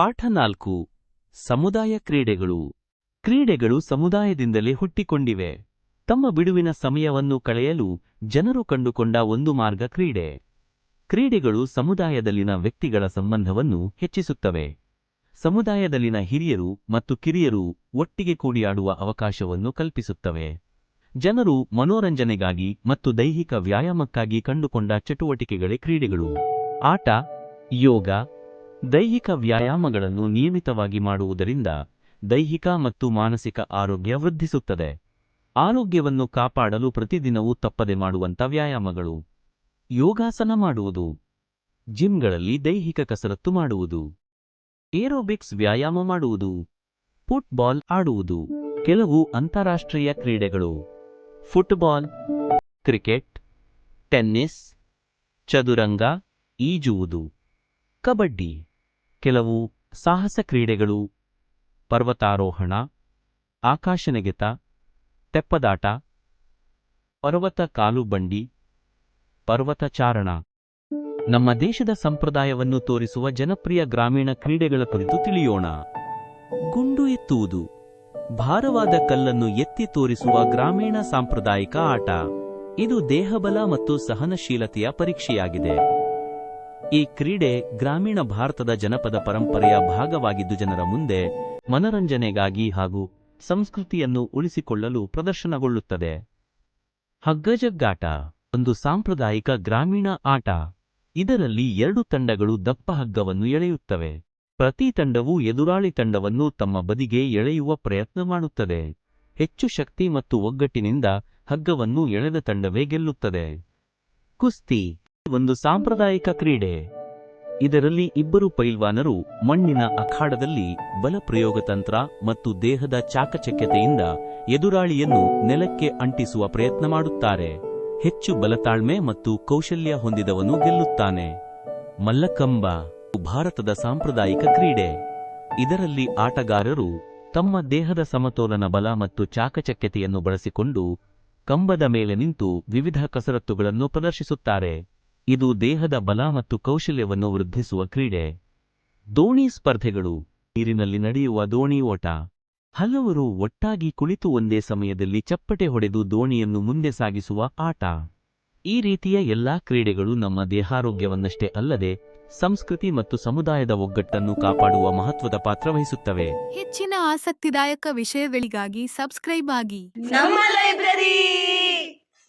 ಪಾಠ 4 ಸಮುದಾಯ ಕ್ರೀಡೆಗಳು. ಕ್ರೀಡೆಗಳು ಸಮುದಾಯದಿಂದಲೇ ಹುಟ್ಟಿಕೊಂಡಿವೆ. ತಮ್ಮ ಬಿಡುವಿನ ಸಮಯವನ್ನು ಕಳೆಯಲು ಜನರು ಕಂಡುಕೊಂಡ ಒಂದು ಮಾರ್ಗ ಕ್ರೀಡೆ. ಕ್ರೀಡೆಗಳು ಸಮುದಾಯದಲ್ಲಿನ ವ್ಯಕ್ತಿಗಳ ಸಂಬಂಧವನ್ನು ಹೆಚ್ಚಿಸುತ್ತವೆ. ಸಮುದಾಯದಲ್ಲಿನ ಹಿರಿಯರು ಮತ್ತು ಕಿರಿಯರು ಒಟ್ಟಿಗೆ ಕೂಡಿಯಾಡುವ ಅವಕಾಶವನ್ನು ಕಲ್ಪಿಸುತ್ತವೆ. ಜನರು ಮನೋರಂಜನೆಗಾಗಿ ಮತ್ತು ದೈಹಿಕ ವ್ಯಾಯಾಮಕ್ಕಾಗಿ ಕಂಡುಕೊಂಡ ಚಟುವಟಿಕೆಗಳೇ ಕ್ರೀಡೆಗಳು. ಆಟ, ಯೋಗ, ದೈಹಿಕ ವ್ಯಾಯಾಮಗಳನ್ನು ನಿಯಮಿತವಾಗಿ ಮಾಡುವುದರಿಂದ ದೈಹಿಕ ಮತ್ತು ಮಾನಸಿಕ ಆರೋಗ್ಯ ವೃದ್ಧಿಸುತ್ತದೆ. ಆರೋಗ್ಯವನ್ನು ಕಾಪಾಡಲು ಪ್ರತಿದಿನವೂ ತಪ್ಪದೆ ಮಾಡುವಂಥ ವ್ಯಾಯಾಮಗಳು: ಯೋಗಾಸನ ಮಾಡುವುದು, ಜಿಮ್ಗಳಲ್ಲಿ ದೈಹಿಕ ಕಸರತ್ತು ಮಾಡುವುದು, ಏರೋಬಿಕ್ಸ್ ವ್ಯಾಯಾಮ ಮಾಡುವುದು, ಫುಟ್ಬಾಲ್ ಆಡುವುದು. ಕೆಲವು ಅಂತಾರಾಷ್ಟ್ರೀಯ ಕ್ರೀಡೆಗಳು: ಫುಟ್ಬಾಲ್, ಕ್ರಿಕೆಟ್, ಟೆನ್ನಿಸ್, ಚದುರಂಗ, ಈಜುವುದು, ಕಬಡ್ಡಿ. ಕೆಲವು ಸಾಹಸ ಕ್ರೀಡೆಗಳು: ಪರ್ವತಾರೋಹಣ, ಆಕಾಶನೆಗೆತ, ತೆಪ್ಪದಾಟ, ಪರ್ವತ ಕಾಲುಬಂಡಿ, ಪರ್ವತ ಚಾರಣ. ನಮ್ಮ ದೇಶದ ಸಂಪ್ರದಾಯವನ್ನು ತೋರಿಸುವ ಜನಪ್ರಿಯ ಗ್ರಾಮೀಣ ಕ್ರೀಡೆಗಳ ಕುರಿತು ತಿಳಿಯೋಣ. ಗುಂಡು ಎತ್ತುವುದು ಭಾರವಾದ ಕಲ್ಲನ್ನು ಎತ್ತಿ ತೋರಿಸುವ ಗ್ರಾಮೀಣ ಸಾಂಪ್ರದಾಯಿಕ ಆಟ. ಇದು ದೇಹಬಲ ಮತ್ತು ಸಹನಶೀಲತೆಯ ಪರೀಕ್ಷೆಯಾಗಿದೆ. ಈ ಕ್ರೀಡೆ ಗ್ರಾಮೀಣ ಭಾರತದ ಜನಪದ ಪರಂಪರೆಯ ಭಾಗವಾಗಿದ್ದು ಜನರ ಮುಂದೆ ಮನರಂಜನೆಗಾಗಿ ಹಾಗೂ ಸಂಸ್ಕೃತಿಯನ್ನು ಉಳಿಸಿಕೊಳ್ಳಲು ಪ್ರದರ್ಶನಗೊಳ್ಳುತ್ತದೆ. ಹಗ್ಗಜಗ್ಗಾಟ ಒಂದು ಸಾಂಪ್ರದಾಯಿಕ ಗ್ರಾಮೀಣ ಆಟ. ಇದರಲ್ಲಿ 2 ತಂಡಗಳು ದಪ್ಪ ಹಗ್ಗವನ್ನು ಎಳೆಯುತ್ತವೆ. ಪ್ರತಿ ತಂಡವು ಎದುರಾಳಿ ತಂಡವನ್ನು ತಮ್ಮ ಬದಿಗೆ ಎಳೆಯುವ ಪ್ರಯತ್ನ ಮಾಡುತ್ತದೆ. ಹೆಚ್ಚು ಶಕ್ತಿ ಮತ್ತು ಒಗ್ಗಟ್ಟಿನಿಂದ ಹಗ್ಗವನ್ನು ಎಳೆದ ತಂಡವೇ ಗೆಲ್ಲುತ್ತದೆ. ಕುಸ್ತಿ ಒಂದು ಸಾಂಪ್ರದಾಯಿಕ ಕ್ರೀಡೆ. ಇದರಲ್ಲಿ 2 ಪೈಲ್ವಾನರು ಮಣ್ಣಿನ ಅಖಾಡದಲ್ಲಿ ಬಲಪ್ರಯೋಗ ತಂತ್ರ ಮತ್ತು ದೇಹದ ಚಾಕಚಕ್ಯತೆಯಿಂದ ಎದುರಾಳಿಯನ್ನು ನೆಲಕ್ಕೆ ಅಂಟಿಸುವ ಪ್ರಯತ್ನ ಮಾಡುತ್ತಾರೆ. ಹೆಚ್ಚು ಬಲತಾಳ್ಮೆ ಮತ್ತು ಕೌಶಲ್ಯ ಹೊಂದಿದವನು ಗೆಲ್ಲುತ್ತಾನೆ. ಮಲ್ಲಕಂಬ ಭಾರತದ ಸಾಂಪ್ರದಾಯಿಕ ಕ್ರೀಡೆ. ಇದರಲ್ಲಿ ಆಟಗಾರರು ತಮ್ಮ ದೇಹದ ಸಮತೋಲನ ಬಲ ಮತ್ತು ಚಾಕಚಕ್ಯತೆಯನ್ನು ಬಳಸಿಕೊಂಡು ಕಂಬದ ಮೇಲೆ ನಿಂತು ವಿವಿಧ ಕಸರತ್ತುಗಳನ್ನು ಪ್ರದರ್ಶಿಸುತ್ತಾರೆ. ಇದು ದೇಹದ ಬಲ ಮತ್ತು ಕೌಶಲ್ಯವನ್ನು ವೃದ್ಧಿಸುವ ಕ್ರೀಡೆ. ದೋಣಿ ಸ್ಪರ್ಧೆಗಳು ನೀರಿನಲ್ಲಿ ನಡೆಯುವ ದೋಣಿ ಓಟ. ಹಲವರು ಒಟ್ಟಾಗಿ ಕುಳಿತು ಒಂದೇ ಸಮಯದಲ್ಲಿ ಚಪ್ಪಟೆ ಹೊಡೆದು ದೋಣಿಯನ್ನು ಮುಂದೆ ಸಾಗಿಸುವ ಆಟ. ಈ ರೀತಿಯ ಎಲ್ಲಾ ಕ್ರೀಡೆಗಳು ನಮ್ಮ ದೇಹಾರೋಗ್ಯವನ್ನಷ್ಟೇ ಅಲ್ಲದೆ ಸಂಸ್ಕೃತಿ ಮತ್ತು ಸಮುದಾಯದ ಒಗ್ಗಟ್ಟನ್ನು ಕಾಪಾಡುವ ಮಹತ್ವದ ಪಾತ್ರ ವಹಿಸುತ್ತವೆ. ಹೆಚ್ಚಿನ ಆಸಕ್ತಿದಾಯಕ ವಿಷಯಗಳಿಗಾಗಿ ಸಬ್ಸ್ಕ್ರೈಬ್ ಆಗಿ ನಮ್ಮ ಲೈಬ್ರರಿ.